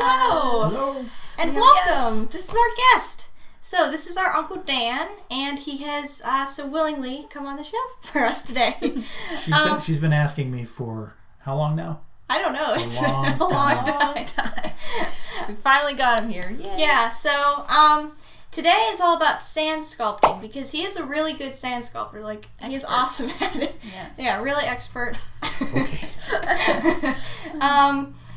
Hello. Hello. And welcome. This is our guest. So this is our Uncle Dan, and he has so willingly come on the show for us today. She's been asking me for how long now? I don't know. It's been long a long time. So we finally got him here. Yay. Yeah. So today is all about sand sculpting because he is a really good sand sculptor. Like he's awesome at it. Yes. Yeah, really expert. Okay.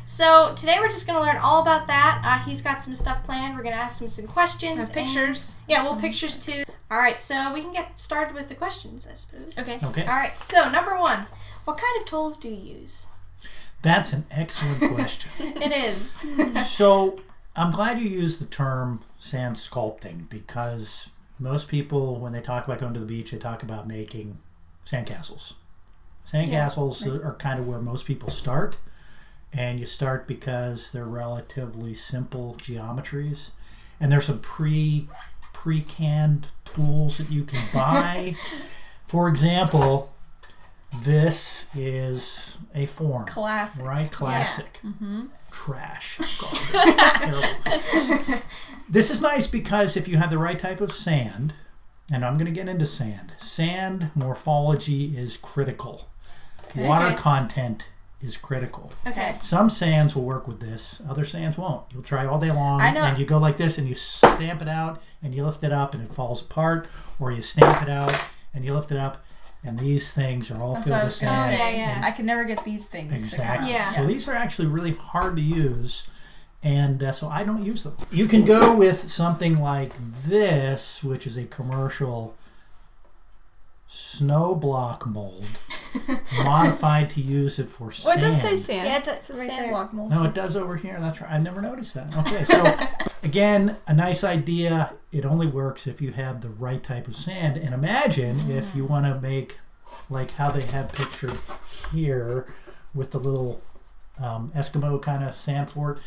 So today we're just going to learn all about that. He's got some stuff planned. We're going to ask him some questions. And pictures. Well, pictures too. All right, so we can get started with the questions, I suppose. Okay. All right, so number one, what kind of tools do you use? That's an excellent question. It is. So I'm glad you used the term sand sculpting because most people, when they talk about going to the beach, they talk about making sandcastles. Sandcastles are kind of where most people start. And you start because they're relatively simple geometries. And there's some pre-canned tools that you can buy. For example, this is a form. Classic. Right? Classic. Yeah. Mm-hmm. Trash. Terrible. This is nice because if you have the right type of sand, and I'm going to get into sand. Sand morphology is critical. Okay. Water content is critical. Okay. Some sands will work with this, other sands won't. You'll try all day long and you go like this and you stamp it out and you lift it up and it falls apart, or you stamp it out and you lift it up and these things are all filled with sand. Yeah. I can never get these things. Exactly. Yeah. So these are actually really hard to use, and so I don't use them. You can go with something like this, which is a commercial snow block mold. Modified to use it for sand. Well, it does say sand. Yeah, it's a right sand there. block mold. No, it does over here. That's right. I've never noticed that. Okay, so again, a nice idea. It only works if you have the right type of sand. And imagine if you want to make like how they have pictured here with the little Eskimo kind of sand fort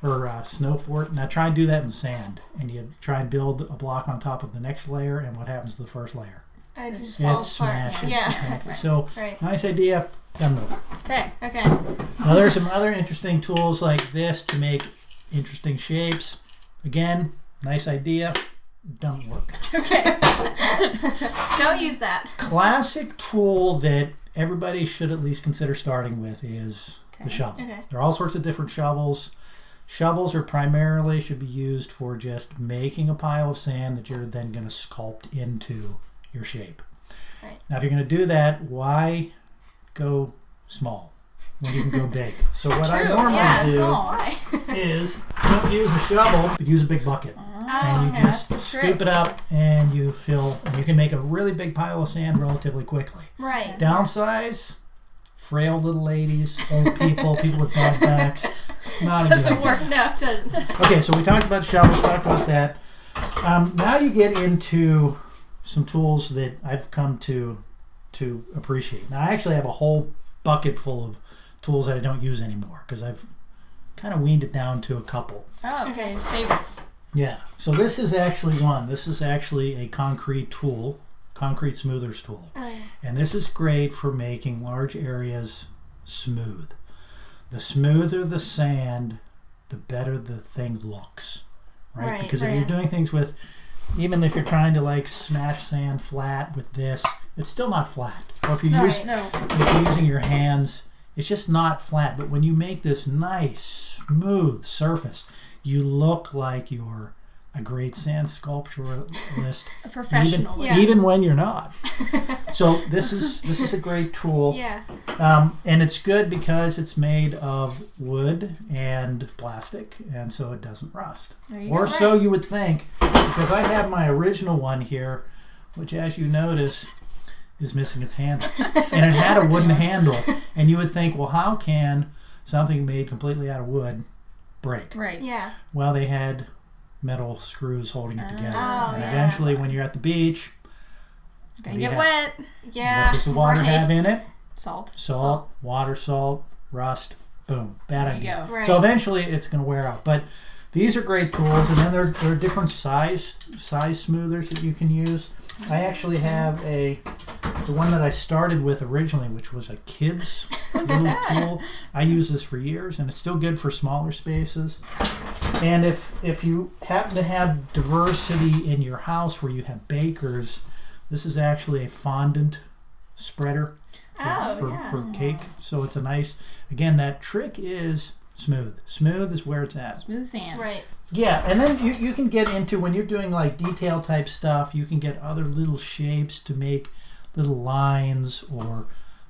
or snow fort. Now try and do that in sand. And you try and build a block on top of the next layer, and what happens to the first layer? It just It falls apart. smashes. Yeah. Exactly. So Right. nice idea. Done with it. Okay. Okay. Now there's some other interesting tools like this to make interesting shapes. Again, nice idea. Doesn't work. Okay. Don't use that. Classic tool that everybody should at least consider starting with is the shovel. Okay. There are all sorts of different shovels. Shovels are primarily should be used for just making a pile of sand that you're then going to sculpt into your shape. Right. Now if you're going to do that, why go small when you can go big? So what I normally do is don't use a shovel, but use a big bucket. And you just scoop it up and you fill, and you can make a really big pile of sand relatively quickly. Right. Downsize, frail little ladies, old people, people with bad backs. Not Doesn't a good work. No, it doesn't. Okay, so we talked about shovels, talked about that. Now you get into some tools that I've come to appreciate. Now I actually have a whole bucket full of tools that I don't use anymore because I've kind of weaned it down to a couple. Oh, okay. Favorites. Yeah, so this is actually one. This is actually a concrete tool, concrete smoothers tool. Oh, yeah. And this is great for making large areas smooth. The smoother the sand, the better the thing looks, right? Because if you're doing things with, even if you're trying to like smash sand flat with this, it's still not flat. Or if you're using your hands, it's just not flat. But when you make this nice, smooth surface, you look like you're a great sand sculpturalist, A professional. even when you're not. So this is a great tool. Yeah. And it's good because it's made of wood and plastic, and so it doesn't rust. Or so you would think, because I have my original one here, which as you notice is missing its handles. And it had a wooden handle. And you would think, well, how can something made completely out of wood break? Right. Yeah. Well, they had metal screws holding it together. And yeah. eventually, when you're at the beach, Gonna get wet. Yeah. what does the water have in it? Salt. Water, salt, rust, boom. Bad There idea. you go. Right. So eventually it's going to wear out. But these are great tools, and then there are different size smoothers that you can use. I actually have the one that I started with originally, which was a kid's little tool. I use this for years, and it's still good for smaller spaces. And if you happen to have diversity in your house where you have bakers, this is actually a fondant spreader for cake. So it's a nice, again, that trick is smooth. Smooth is where it's at. Smooth sand. Right. Yeah, and then you can get into, when you're doing like detail type stuff, you can get other little shapes to make little lines, or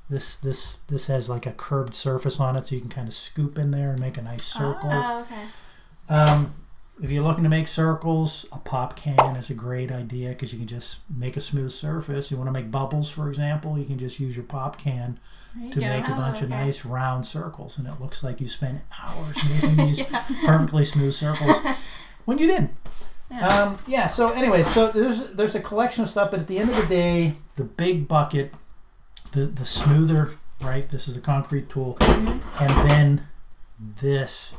this has like a curved surface on it, so you can kind of scoop in there and make a nice circle. Oh, okay. If you're looking to make circles, a pop can is a great idea because you can just make a smooth surface. You want to make bubbles, for example, you can just use your pop can to make a bunch of nice round circles, and it looks like you spent hours making these perfectly smooth circles when you didn't. So anyway, so there's a collection of stuff, but at the end of the day, the big bucket, the smoother, right? This is the concrete tool, and then this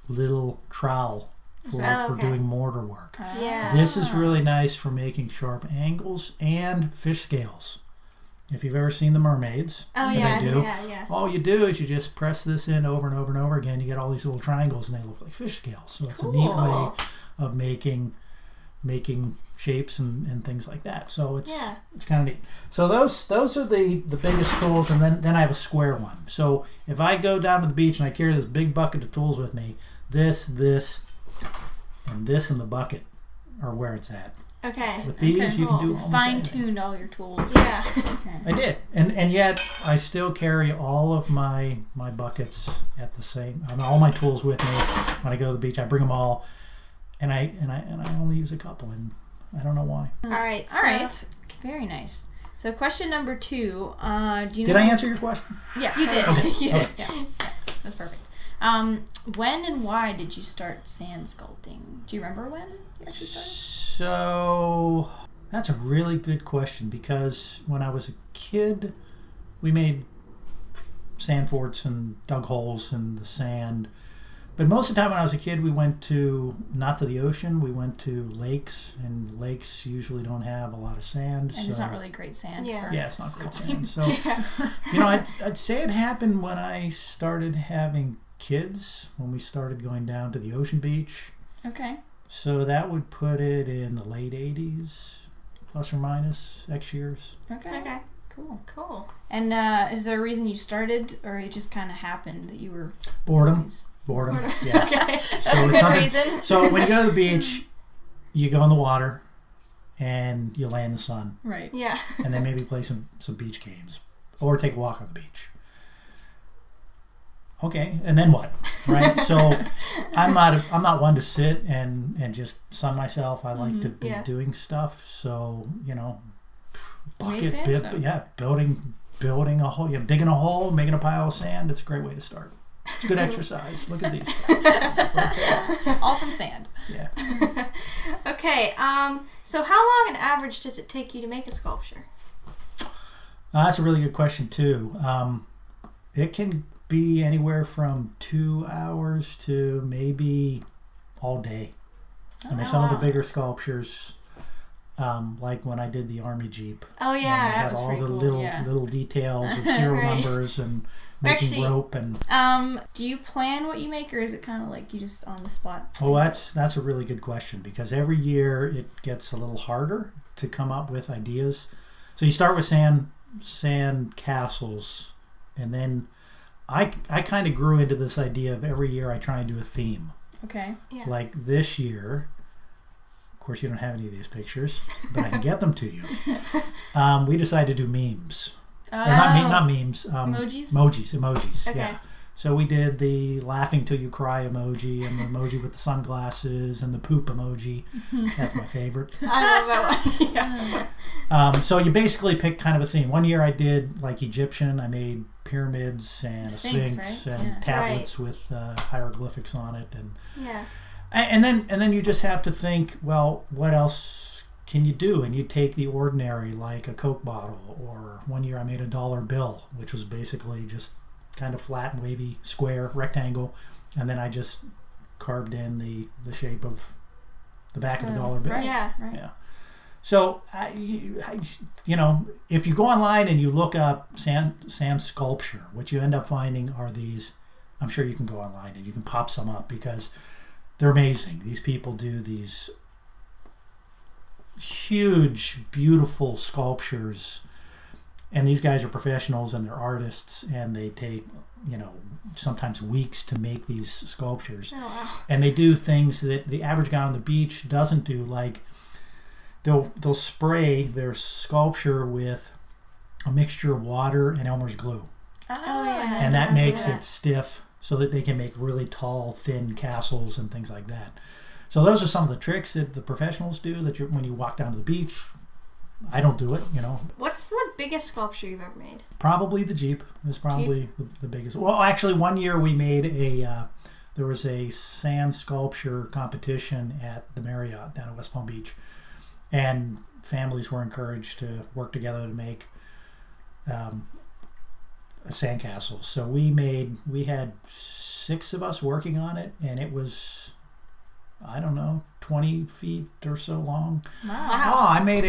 little trowel for doing mortar work. Yeah. This is really nice for making sharp angles and fish scales. If you've ever seen the mermaids, all you do is you just press this in over and over and over again. You get all these little triangles, and they look like fish scales. So it's a neat way of making shapes and things like that. So it's kind of neat. So those are the biggest tools, and then I have a square one. So if I go down to the beach and I carry this big bucket of tools with me, this, and this in the bucket are where it's at. Okay. With these, you can do almost fine-tuned all your tools. Yeah. I did, and yet I still carry all of my buckets at the same. I mean, all my tools with me when I go to the beach. I bring them all, and I only use a couple, and I don't know why. All right. Very nice. So question number 2. Do you Did I answer your question? Yes, you did. Okay. You did. Yeah, that's perfect. When and why did you start sand sculpting? Do you remember when you actually started? So that's a really good question, because when I was a kid, we made sand forts and dug holes in the sand. But most of the time when I was a kid, we went not to the ocean, we went to lakes, and lakes usually don't have a lot of sand. And it's not really great sand. Yeah. It's not great sand. So, I'd say it happened when I started having kids, when we started going down to the ocean beach. Okay. So that would put it in the late 80s, plus or minus X years. Okay. Cool. Cool. And is there a reason you started, or it just kind of happened that you were... Boredom, yeah. Okay, that's So a it's good reason. So when you go to the beach, you go in the water, and you lay in the sun. Right. Yeah. And then maybe play some beach games, or take a walk on the beach. Okay, and then what? Right? So I'm not one to sit and just sun myself. I like to be doing stuff. So, bucket, building a hole, digging a hole, making a pile of sand. It's a great way to start. It's good exercise. Look at these. All from sand. Yeah. Okay. So how long on average does it take you to make a sculpture? That's a really good question too. It can be anywhere from 2 hours to maybe all day. I mean, some of the bigger sculptures, like when I did the Army Jeep. Oh yeah, and that had was all pretty the cool. little details of serial numbers and making rope and. Do you plan what you make, or is it kind of like you just on the spot? Well, that's a really good question, because every year it gets a little harder to come up with ideas. So you start with sand castles, and then I kind of grew into this idea of every year I try and do a theme. Okay. Yeah. Like this year, of course you don't have any of these pictures, but I can get them to you. We decided to do memes. Or not memes. Emojis? Emojis. Okay. Yeah. So we did the laughing till you cry emoji, and the emoji with the sunglasses, and the poop emoji. That's my favorite. I love that one. So you basically pick kind of a theme. One year I did like Egyptian. I made pyramids and a sphinx right? and tablets with hieroglyphics on it, Yeah. and then you just have to think, well, what else can you do? And you take the ordinary, like a Coke bottle, or one year I made a dollar bill, which was basically just kind of flat and wavy square rectangle, and then I just carved in the shape of the back of the dollar bill. Right. Yeah. Right. Yeah. So, if you go online and you look up sand sculpture, what you end up finding are these. I'm sure you can go online and you can pop some up because they're amazing. These people do these huge, beautiful sculptures, and these guys are professionals and they're artists, and they take sometimes weeks to make these sculptures. Oh, wow. And they do things that the average guy on the beach doesn't do, like they'll spray their sculpture with a mixture of water and Elmer's glue. Oh, yeah. And that makes it stiff so that they can make really tall, thin castles and things like that. So those are some of the tricks that the professionals do that when you walk down to the beach. I don't do it, What's the biggest sculpture you've ever made? Probably the Jeep is probably the biggest. Well, actually, one year we made there was a sand sculpture competition at the Marriott down at West Palm Beach. And families were encouraged to work together to make a sandcastle. So we had 6 of us working on it, and it was, I don't know, 20 feet or so long. Wow. Oh, I made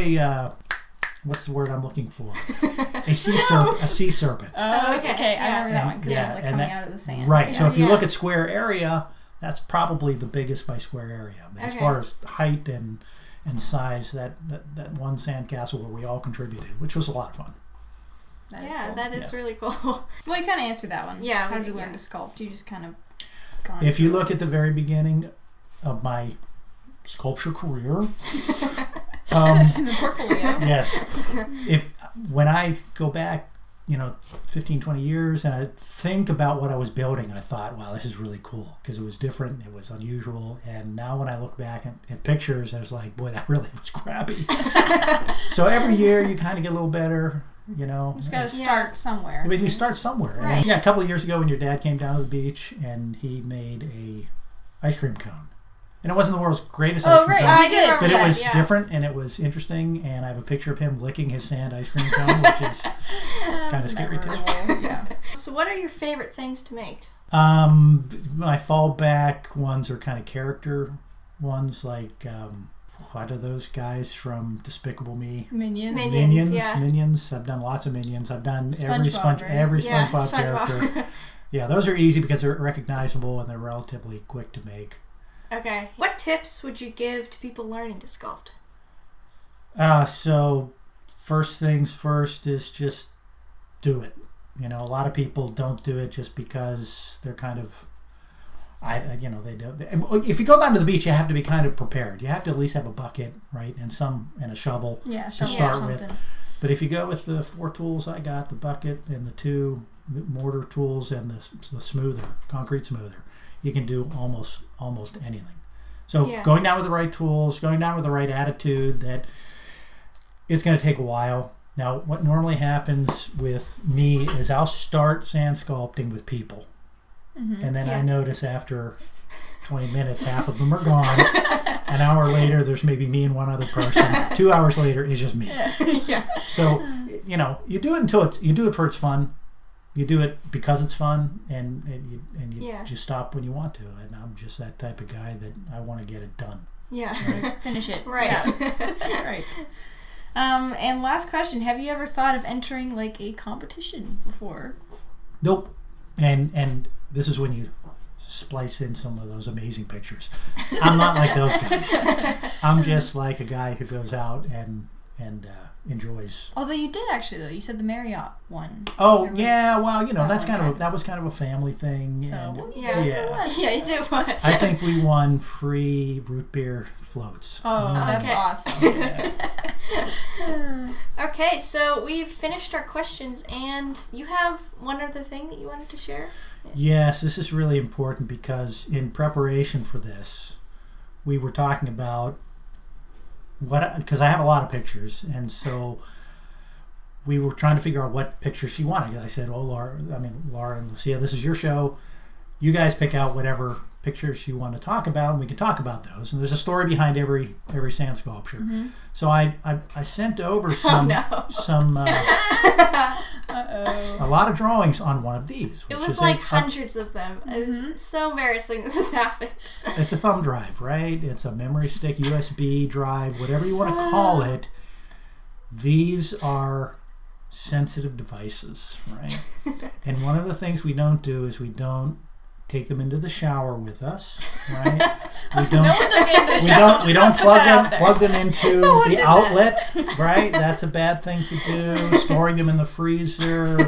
what's the word I'm looking for? A sea serpent. Oh, okay. okay. Yeah. I remember that one because it was like and coming that- out of the sand. Right. So if you Yeah. look at square area, that's probably the biggest by square area. As Okay. far as height and size, that one sandcastle where we all contributed, which was a lot of fun. That is Yeah, cool. that is really cool. Well, you kind of answered that one. Yeah, How did you learn yeah. to sculpt? You just kind of gone If you through look it. at the very beginning of my sculpture career, in the portfolio. yes, when I go back, 15, 20 years, and I think about what I was building, I thought, wow, this is really cool because it was different, it was unusual, and now when I look back at pictures, I was like, boy, that really was crappy. So every year you kind of get a little better, You just got to start somewhere. But you start somewhere. Right. And, a couple of years ago when your dad came down to the beach and he made a ice cream cone. And it wasn't the world's greatest ice cream right. cone. I do remember But it that, was yeah. different and it was interesting, and I have a picture of him licking his sand ice cream cone, which is kind of scary too. Memorable, yeah. So what are your favorite things to make? My fallback ones are kind of character ones, like what are those guys from Despicable Me? Minions. Minions. yeah. Minions. I've done lots of Minions. I've done SpongeBob, right? every Yeah, SpongeBob SpongeBob. character. Yeah, those are easy because they're recognizable and they're relatively quick to make. Okay. What tips would you give to people learning to sculpt? So first things first is just do it. A lot of people don't do it just because they're kind of, they don't. If you go down to the beach, you have to be kind of prepared. You have to at least have a bucket, right, and a shovel. Yeah, to shovel start or with. something. But if you go with the 4 tools I got, the bucket and the 2 mortar tools and the smoother, concrete smoother, you can do almost anything. So Yeah. going down with the right tools, going down with the right attitude, that it's going to take a while. Now, what normally happens with me is I'll start sand sculpting with people. And then I Yeah. notice after 20 minutes, half of them are gone. An hour later, there's maybe me and one other person. 2 hours later, it's just me. Yeah. So, you do it you do it for its fun. You do it because it's fun, and you Yeah. just stop when you want to. And I'm just that type of guy that I want to get it done. Yeah. Finish it. Right. Yeah. Right. And last question: have you ever thought of entering like a competition before? Nope. And this is when you splice in some of those amazing pictures. I'm not like those guys. I'm just like a guy who goes out and enjoys. Although you did actually, though. You said the Marriott one. Oh There was yeah, well that's that one that was kind of a family thing. So, and well, Yeah. Yeah. Yeah, you did one. I think we won free root beer floats. Oh, that's Okay. awesome. Okay, so we've finished our questions, and you have one other thing that you wanted to share? Yes, this is really important because in preparation for this, we were talking about because I have a lot of pictures, and so we were trying to figure out what pictures she wanted. I said, Laura and Lucia, this is your show. You guys pick out whatever pictures you want to talk about, and we can talk about those. And there's a story behind every sand sculpture. So I sent over some a lot of drawings on one of these. It Which was is like hundreds of them. It was so embarrassing that this happened. It's a thumb drive, right? It's a memory stick, USB drive, whatever you want to call it. These are sensitive devices, right? And one of the things we don't do is we don't take them into the shower with us, right? We don't we don't plug them into the outlet, right? That's a bad thing to do. Storing them in the freezer,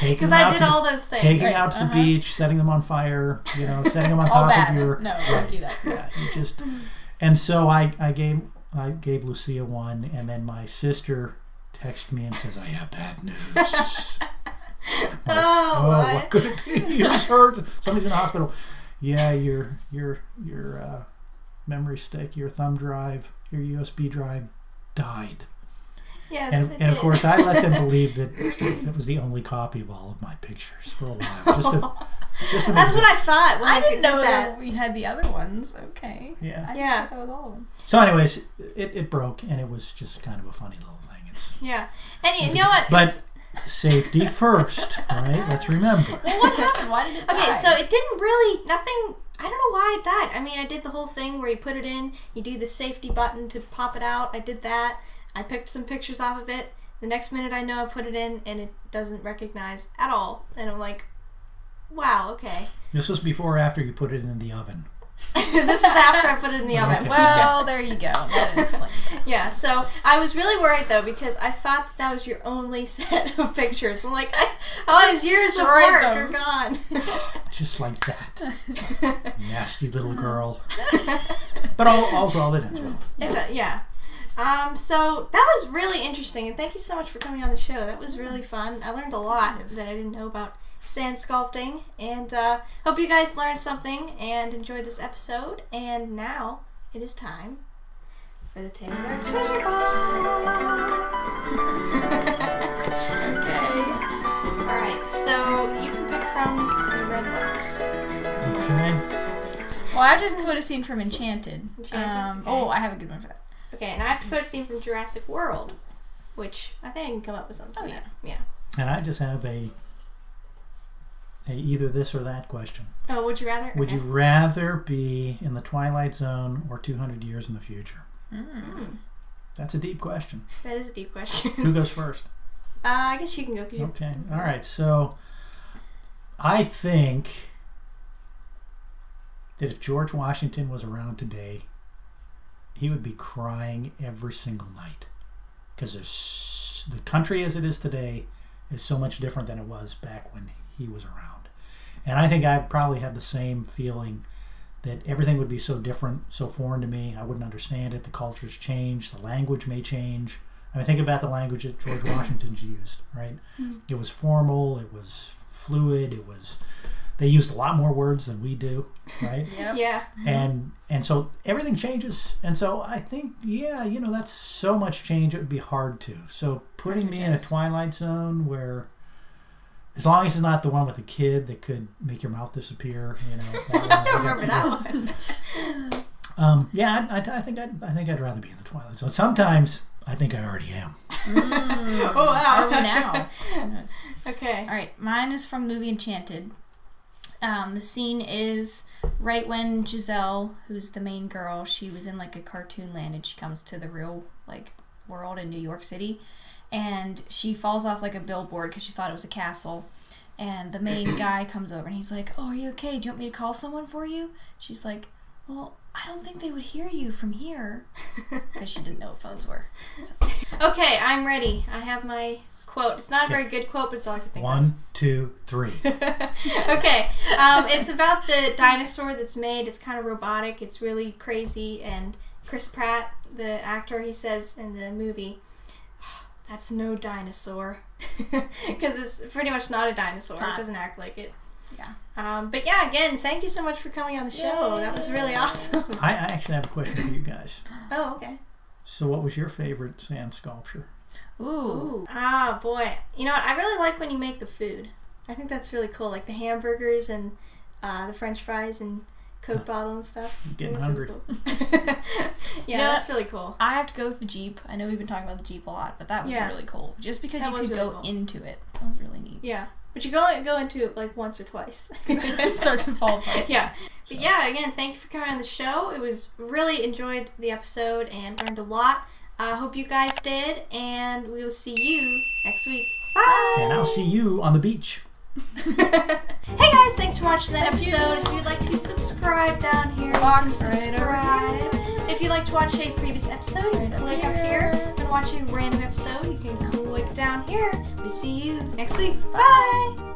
because I did all those things. Taking out to the beach, setting them on fire, setting them on top of your. No, don't do that. Yeah, you just. And so I gave Lucia one, and then my sister texted me and says, "I have bad news." What could it be? You just heard somebody's in the hospital. Yeah, your memory stick, your thumb drive, your USB drive died. Yes, and of course, I let them believe that it was the only copy of all of my pictures for a while. Just That's what I thought when I didn't know that. We had the other ones. Okay. Yeah. I just thought that was all of them. So, anyways, it broke, and it was just kind of a funny little thing. And you know what? But safety first, right? Let's remember. Well, what happened? Why did it die? Okay, so it didn't really, nothing, I don't know why it died. I mean, I did the whole thing where you put it in, you do the safety button to pop it out. I did that. I picked some pictures off of it. The next minute I know I put it in, and it doesn't recognize at all. And I'm like, wow, okay. This was before or after you put it in the oven? This was after I put it in the oven. Okay. Well, there you go. That explains it. Yeah, so I was really worried though because I thought that was your only set of pictures. I'm like, all these years of work are gone. Just like that. Nasty little girl. But all well that ends well. Yeah. So that was really interesting, and thank you so much for coming on the show. That was really fun. I learned a lot that I didn't know about sand sculpting, and hope you guys learned something and enjoyed this episode. And now it is time for the Tale of Our Treasure Box. Okay. Alright, so you can pick from the red box. Okay. Well, I just put a scene from Enchanted. Enchanted? Okay. Oh, I have a good one for that. Okay, and I have to put a scene from Jurassic World, which I think I can come up with something. Oh, yeah. Yeah. And I just have a either this or that question. Oh, would you rather? Would you rather be in the Twilight Zone or 200 years in the future? That's a deep question. That is a deep question. Who goes first? I guess you can go. Okay. All right. So I think that if George Washington was around today, he would be crying every single night because the country as it is today is so much different than it was back when he was around. And I think I probably have the same feeling that everything would be so different, so foreign to me. I wouldn't understand it. The culture's changed. The language may change. I mean, think about the language that George Washington's used, right? It was formal. It was fluid. They used a lot more words than we do, right? Yep. Yeah. And so everything changes. And so I think, that's so much change, it would be hard to. So putting me in a Twilight Zone where, as long as it's not the one with the kid that could make your mouth disappear, I don't remember that one. I think I'd rather be in the Twilight Zone. Sometimes I think I already am. Oh wow! Are we now? Who knows? Okay. All right, mine is from the movie Enchanted. The scene is right when Giselle, who's the main girl, she was in like a cartoon land, and she comes to the real world in New York City, and she falls off like a billboard because she thought it was a castle. And the main guy comes over and he's like, "Oh, are you okay? Do you want me to call someone for you?" She's like, "Well, I don't think they would hear you from here," because she didn't know what phones were. So. Okay, I'm ready. I have my quote. It's not a very good quote, but it's all I can think of. 1, 2, 3. Okay. It's about the dinosaur that's made. It's kind of robotic. It's really crazy. And Chris Pratt, the actor, he says in the movie, "That's no dinosaur." Because it's pretty much not a dinosaur. It doesn't act like it. Yeah. But yeah, again, thank you so much for coming on the show. Yay. That was really awesome. I actually have a question for you guys. Oh, okay. So what was your favorite sand sculpture? Ooh. Ah, boy. You know what? I really like when you make the food. I think that's really cool. Like the hamburgers and the French fries and Coke bottle and stuff. I'm getting That's hungry. Cool. Yeah, know, that's really cool. I have to go with the Jeep. I know we've been talking about the Jeep a lot, but that was really cool. Just because That you was could really go cool. into it. That was really neat. Yeah, but you can only go into it like once or twice. It starts to fall apart. Yeah. But yeah, again, thank you for coming on the show. It was really enjoyed the episode and learned a lot. I hope you guys did, and we will see you next week. Bye! And I'll see you on the beach. Hey guys, thanks for watching that episode. If you'd like to subscribe down here, you can subscribe. If you'd like to watch a previous episode, you can click up here and watch a random episode. You can click down here. We'll see you next week. Bye!